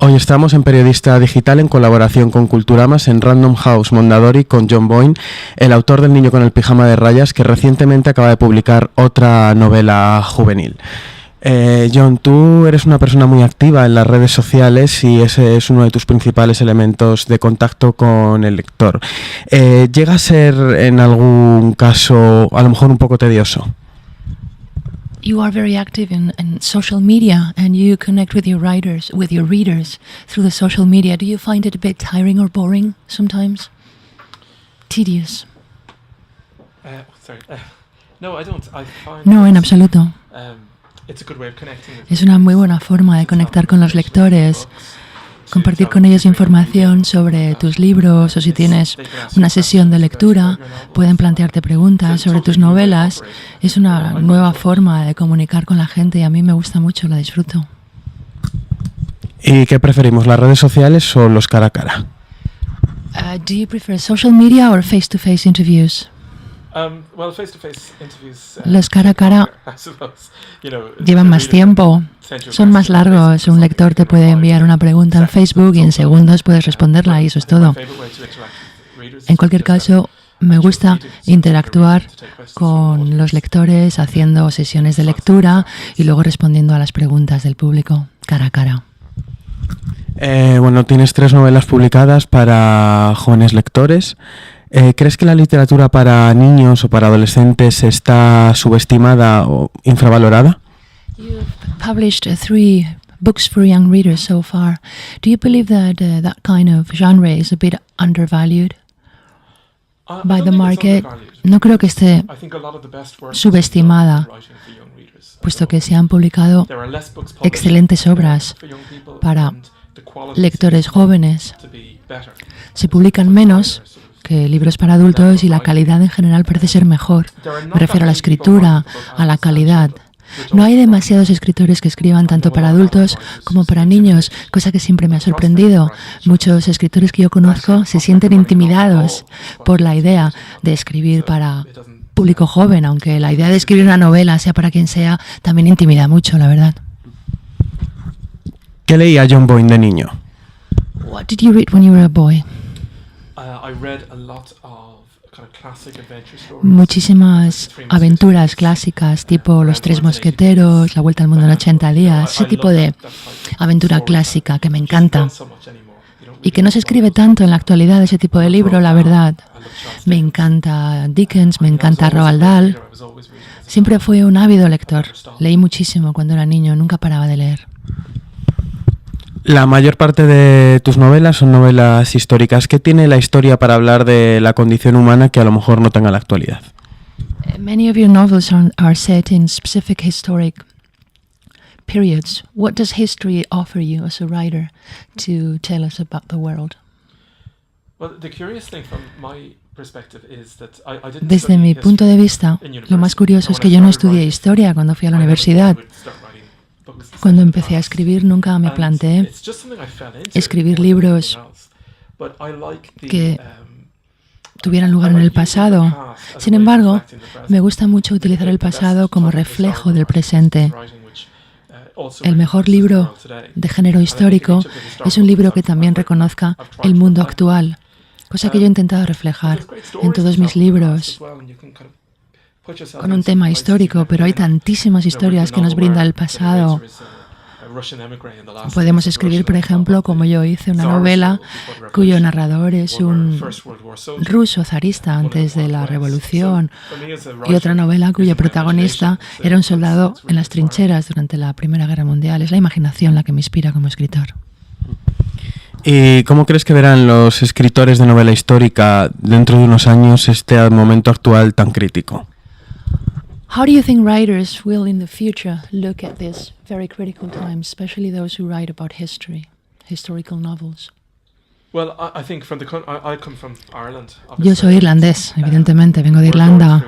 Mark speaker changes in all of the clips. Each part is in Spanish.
Speaker 1: Hoy estamos en Periodista Digital en colaboración con Culturamas en Random House Mondadori con John Boyne, el autor del Niño con el pijama de rayas, que recientemente acaba de publicar otra novela juvenil. John, tú eres una persona muy activa en las redes sociales y ese es uno de tus principales elementos de contacto con el lector. ¿Llega a ser en algún caso a lo mejor un poco tedioso?
Speaker 2: You are very active in social media and you connect with your readers through the social media. Do you find it a bit tiring or boring sometimes? Tedious?
Speaker 3: No, I don't.
Speaker 2: No, en absoluto. Es una muy buena forma de conectar con los lectores, compartir con ellos información sobre tus libros, o si tienes una sesión de lectura, pueden plantearte preguntas sobre tus novelas. Es una nueva forma de comunicar con la gente y a mí me gusta mucho, la disfruto.
Speaker 1: ¿Y qué preferimos, las redes sociales o los cara a cara?
Speaker 2: Do you prefer social media or face-to-face interviews? Los cara a cara llevan más tiempo, son más largos. Un lector te puede enviar una pregunta en Facebook y en segundos puedes responderla y eso es todo. En cualquier caso, me gusta interactuar con los lectores haciendo sesiones de lectura y luego respondiendo a las preguntas del público cara a cara.
Speaker 1: Bueno, tienes 3 novelas publicadas para jóvenes lectores. ¿Crees que la literatura para niños o para adolescentes está subestimada o infravalorada?
Speaker 2: You've published 3 books for young readers so far. Do you believe that that kind of genre is a bit undervalued by the market? No creo que esté subestimada, puesto que se han publicado excelentes obras para lectores jóvenes. Se publican menos que libros para adultos y la calidad en general parece ser mejor. Me refiero a la escritura, a la calidad. No hay demasiados escritores que escriban tanto para adultos como para niños, cosa que siempre me ha sorprendido. Muchos escritores que yo conozco se sienten intimidados por la idea de escribir para público joven, aunque la idea de escribir una novela, sea para quien sea, también intimida mucho, la verdad.
Speaker 1: ¿Qué leía John Boyne de niño?
Speaker 2: What did you read when you were a boy? Muchísimas aventuras clásicas, tipo Los Tres Mosqueteros, La Vuelta al Mundo en 80 días, ese tipo de aventura clásica que me encanta y que no se escribe tanto en la actualidad, ese tipo de libro, la verdad. Me encanta Dickens, me encanta Roald Dahl. Siempre fui un ávido lector, leí muchísimo cuando era niño, nunca paraba de leer.
Speaker 1: La mayor parte de tus novelas son novelas históricas. ¿Qué tiene la historia para hablar de la condición humana que a lo mejor no tenga la actualidad?
Speaker 2: Many of your novels are set in specific historic periods. What does history offer you as a writer to tell us about the world? Desde mi punto de vista, lo más curioso es que yo no estudié historia cuando fui a la universidad. Cuando empecé a escribir nunca me planteé escribir libros que tuvieran lugar en el pasado. Sin embargo, me gusta mucho utilizar el pasado como reflejo del presente. El mejor libro de género histórico es un libro que también reconozca el mundo actual, cosa que yo he intentado reflejar en todos mis libros con un tema histórico, pero hay tantísimas historias que nos brinda el pasado. Podemos escribir, por ejemplo, como yo hice, una novela cuyo narrador es un ruso zarista antes de la revolución, y otra novela cuyo protagonista era un soldado en las trincheras durante la Primera Guerra Mundial. Es la imaginación la que me inspira como escritor.
Speaker 1: ¿Y cómo crees que verán los escritores de novela histórica dentro de unos años este momento actual tan crítico?
Speaker 2: How do you think writers will in the future look at this very critical time, especially those who write about history, historical novels? Yo soy irlandés, evidentemente, vengo de Irlanda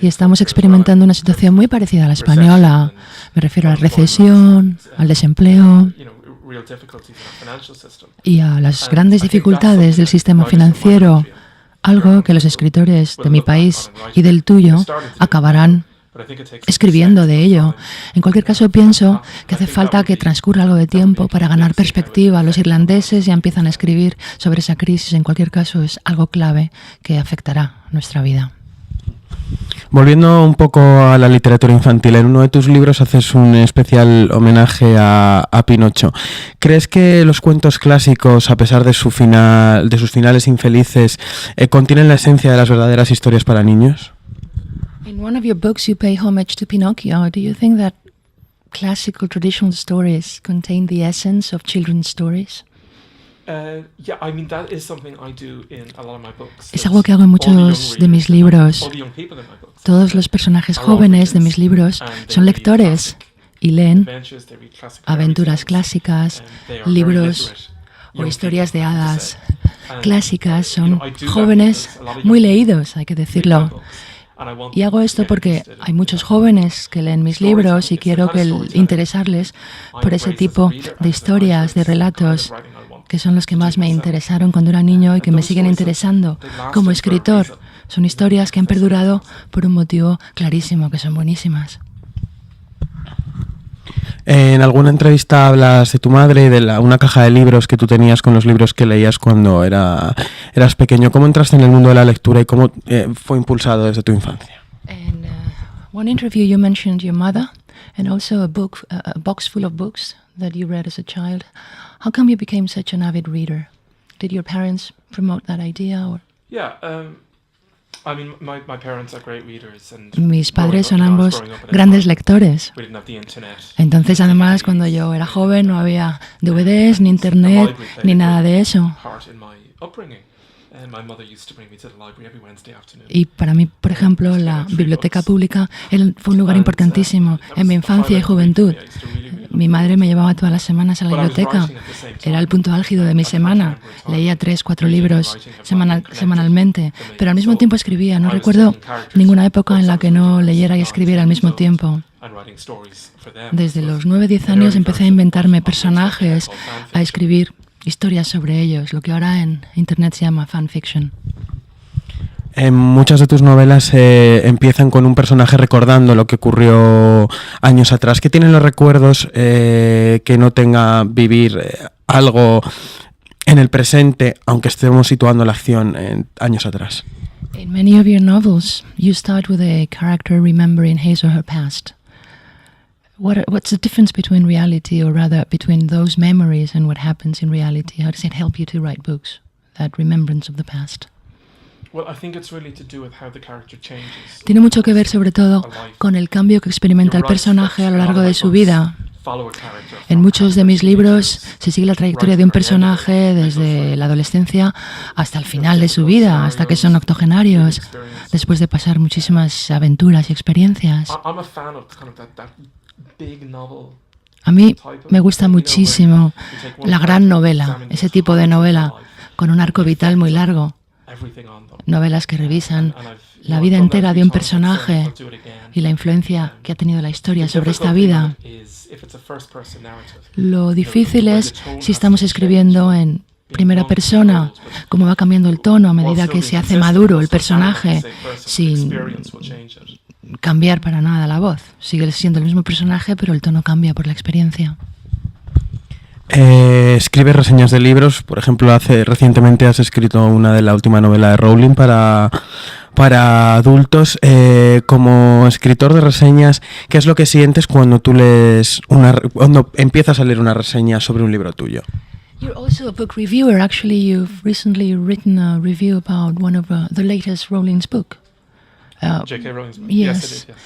Speaker 2: y estamos experimentando una situación muy parecida a la española. Me refiero a la recesión, al desempleo y a las grandes dificultades del sistema financiero. Algo que los escritores de mi país y del tuyo acabarán escribiendo de ello. En cualquier caso, pienso que hace falta que transcurra algo de tiempo para ganar perspectiva. Los irlandeses ya empiezan a escribir sobre esa crisis. En cualquier caso, es algo clave que afectará nuestra vida.
Speaker 1: Volviendo un poco a la literatura infantil, en uno de tus libros haces un especial homenaje a Pinocho. ¿Crees que los cuentos clásicos, a pesar de sus finales infelices, contienen la esencia de las verdaderas historias para niños?
Speaker 2: In one of your books you pay homage to Pinocchio. Do you think that classical traditional stories contain the essence of children's stories? Es algo que hago en muchos de mis libros. Todos los personajes jóvenes de mis libros son lectores y leen aventuras clásicas, libros o historias de hadas clásicas. Son jóvenes muy leídos, hay que decirlo. Y hago esto porque hay muchos jóvenes que leen mis libros y quiero interesarles por ese tipo de historias, de relatos, que son los que más me interesaron cuando era niño y que me siguen interesando como escritor. Son historias que han perdurado por un motivo clarísimo, que son buenísimas.
Speaker 1: En alguna entrevista hablas de tu madre y de una caja de libros que tú tenías con los libros que leías cuando eras pequeño. ¿Cómo entraste en el mundo de la lectura y cómo fue impulsado desde tu infancia?
Speaker 2: In one interview you mentioned your mother and also a box full of books that you read as a child. How come you became such an avid reader? Did your parents promote that idea? Or? Mis padres son ambos grandes lectores. Entonces, además, cuando yo era joven no había DVDs, ni internet, ni nada de eso. Y para mí, por ejemplo, la biblioteca pública fue un lugar importantísimo en mi infancia y juventud. Mi madre me llevaba todas las semanas a la biblioteca. Era el punto álgido de mi semana. Leía 3-4 libros semanalmente, pero al mismo tiempo escribía. No recuerdo ninguna época en la que no leyera y escribiera al mismo tiempo. Desde los 9-10 años empecé a inventarme personajes, a escribir historias sobre ellos, lo que ahora en Internet se llama fanfiction.
Speaker 1: Muchas de tus novelas empiezan con un personaje recordando lo que ocurrió años atrás. ¿Qué tienen los recuerdos que no tenga vivir algo en el presente, aunque estemos situando la acción en años atrás?
Speaker 2: In many of your novels, you start with a character remembering his or her past. What's the difference between reality, or rather between those memories and what happens in reality? How does it help you to write books, that remembrance of the past? Tiene mucho que ver sobre todo con el cambio que experimenta el personaje a lo largo de su vida. En muchos de mis libros se sigue la trayectoria de un personaje desde la adolescencia hasta el final de su vida, hasta que son octogenarios, después de pasar muchísimas aventuras y experiencias. A mí me gusta muchísimo la gran novela, ese tipo de novela con un arco vital muy largo. Novelas que revisan la vida entera de un personaje y la influencia que ha tenido la historia sobre esta vida. Lo difícil es si estamos escribiendo en primera persona, cómo va cambiando el tono a medida que se hace maduro el personaje, sin cambiar para nada la voz. Sigue siendo el mismo personaje, pero el tono cambia por la experiencia.
Speaker 1: Escribes reseñas de libros, por ejemplo, recientemente has escrito una de la última novela de Rowling para adultos. Como escritor de reseñas, ¿qué es lo que sientes cuando cuando empiezas a leer una reseña sobre un libro tuyo?
Speaker 2: You're also a book reviewer. Actually, you've recently written a review about one of the latest Rowling's book.
Speaker 3: J.K. Rowling's book.
Speaker 2: Yes.
Speaker 3: Yes, I did, yes.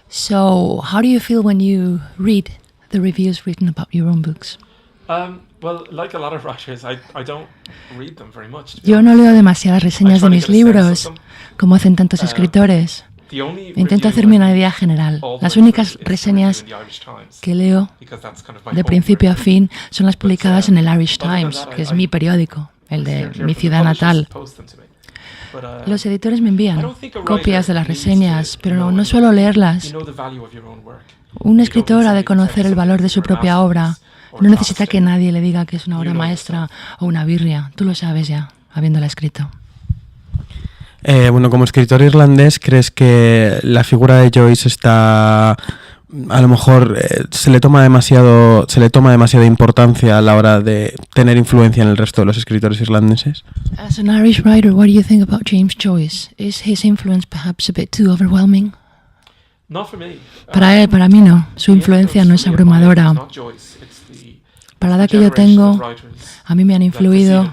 Speaker 2: So, how do you feel when you read the reviews written about your own books?
Speaker 3: Well, like a lot of writers, I don't read them very much.
Speaker 2: Yo no leo demasiadas reseñas de mis libros, como hacen tantos escritores. Intento hacerme una idea general. Las únicas reseñas que leo de principio a fin son las publicadas en el Irish Times, que es mi periódico, el de mi ciudad natal. Los editores me envían copias de las reseñas, pero no suelo leerlas. Un escritor ha de conocer el valor de su propia obra. No necesita que nadie le diga que es una obra maestra o una birria. Tú lo sabes ya, habiéndola escrito.
Speaker 1: Bueno, como escritor irlandés, ¿crees que la figura de Joyce está, a lo mejor, se le toma demasiada importancia a la hora de tener influencia en el resto de los escritores irlandeses?
Speaker 2: As an Irish writer, what do you think about James Joyce? Is his influence perhaps a bit too overwhelming?
Speaker 3: Not for me.
Speaker 2: Para él, para mí no. Su influencia no es abrumadora. Para la edad que yo tengo, a mí me han influido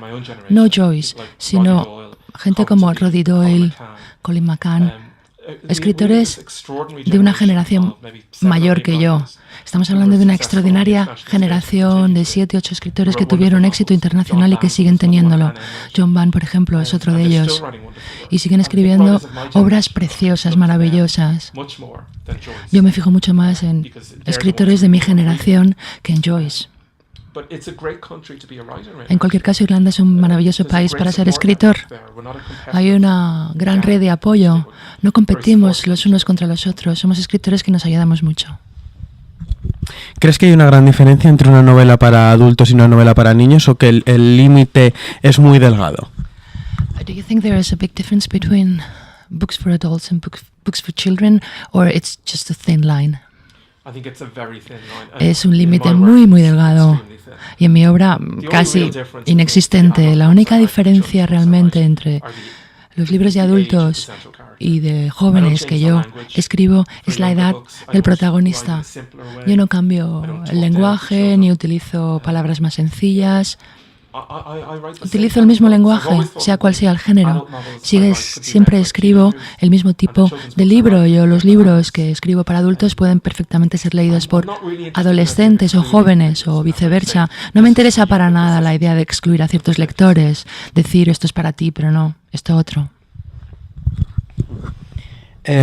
Speaker 2: no Joyce, sino gente como Roddy Doyle, Colin McCann, escritores de una generación mayor que yo. Estamos hablando de una extraordinaria generación de 7, 8 escritores que tuvieron éxito internacional y que siguen teniéndolo. John Byrne, por ejemplo, es otro de ellos. Y siguen escribiendo obras preciosas, maravillosas. Yo me fijo mucho más en escritores de mi generación que en Joyce. En cualquier caso, Irlanda es un maravilloso país para ser escritor. Hay una gran red de apoyo. No competimos los unos contra los otros. Somos escritores que nos ayudamos mucho.
Speaker 1: ¿Crees que hay una gran diferencia entre una novela para adultos y una novela para niños, o que el límite es muy delgado?
Speaker 2: Do you think there is a big difference between books for adults and books for children, or it's just a thin line? Es un límite muy, muy delgado. Y en mi obra casi inexistente. La única diferencia realmente entre los libros de adultos y de jóvenes que yo escribo es la edad del protagonista. Yo no cambio el lenguaje ni utilizo palabras más sencillas. Utilizo el mismo lenguaje, sea cual sea el género. Siempre escribo el mismo tipo de libro. Los libros que escribo para adultos pueden perfectamente ser leídos por adolescentes o jóvenes o viceversa. No me interesa para nada la idea de excluir a ciertos lectores, decir esto es para ti, pero no, esto otro.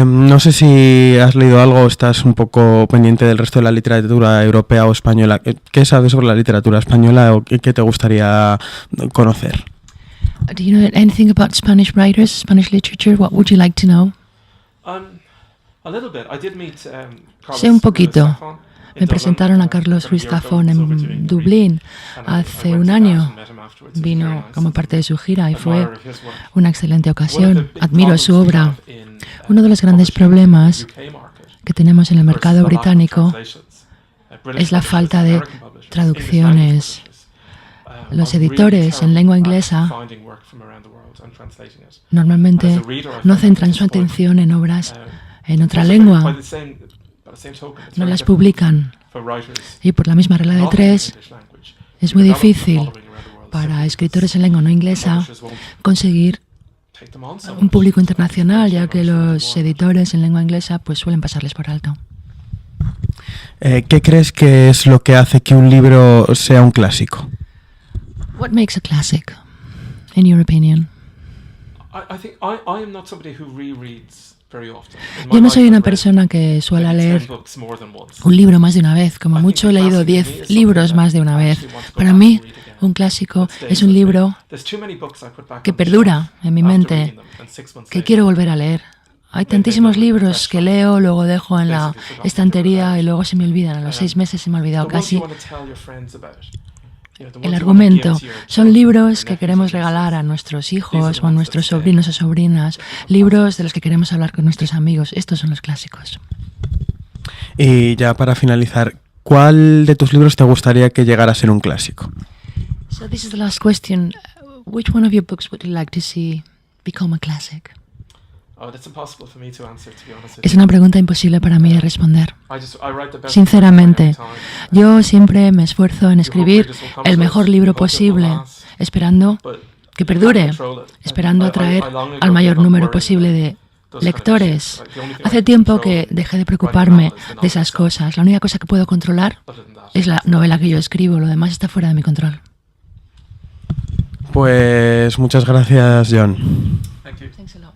Speaker 1: No sé si has leído algo o estás un poco pendiente del resto de la literatura europea o española. ¿Qué sabes sobre la literatura española o qué te gustaría conocer?
Speaker 2: Do you know anything about Spanish writers, Spanish literature? What would you like to know?
Speaker 3: A little bit. I did meet
Speaker 2: Sé un poquito. Me presentaron a Carlos Ruiz Zafón en Dublín hace un año. Vino como parte de su gira y fue una excelente ocasión. Admiro su obra. Uno de los grandes problemas que tenemos en el mercado británico es la falta de traducciones. Los editores en lengua inglesa normalmente no centran su atención en obras en otra lengua, no las publican. Y por la misma regla de 3, es muy difícil para escritores en lengua no inglesa conseguir un público internacional, ya que los editores en lengua inglesa pues suelen pasarles por alto.
Speaker 1: ¿Qué crees que es lo que hace que un libro sea un clásico?
Speaker 2: What makes a classic, in your opinion? Yo no soy una persona que suele leer un libro más de una vez. Como mucho he leído 10 libros más de una vez. Para mí, un clásico es un libro que perdura en mi mente, que quiero volver a leer. Hay tantísimos libros que leo, luego dejo en la estantería y luego se me olvidan. A los 6 meses se me ha olvidado casi. El argumento son libros que queremos regalar a nuestros hijos o a nuestros sobrinos o sobrinas, libros de los que queremos hablar con nuestros amigos. Estos son los clásicos.
Speaker 1: Y ya para finalizar, ¿cuál de tus libros te gustaría que llegara a ser un clásico?
Speaker 2: So this is the last question. Which one of your books would you like to see become a classic? Es una pregunta imposible para mí de responder. Sinceramente, yo siempre me esfuerzo en escribir el mejor libro posible, esperando que perdure, esperando atraer al mayor número posible de lectores. Hace tiempo que dejé de preocuparme de esas cosas. La única cosa que puedo controlar es la novela que yo escribo, lo demás está fuera de mi control.
Speaker 1: Pues muchas gracias, John.
Speaker 2: Thanks a lot.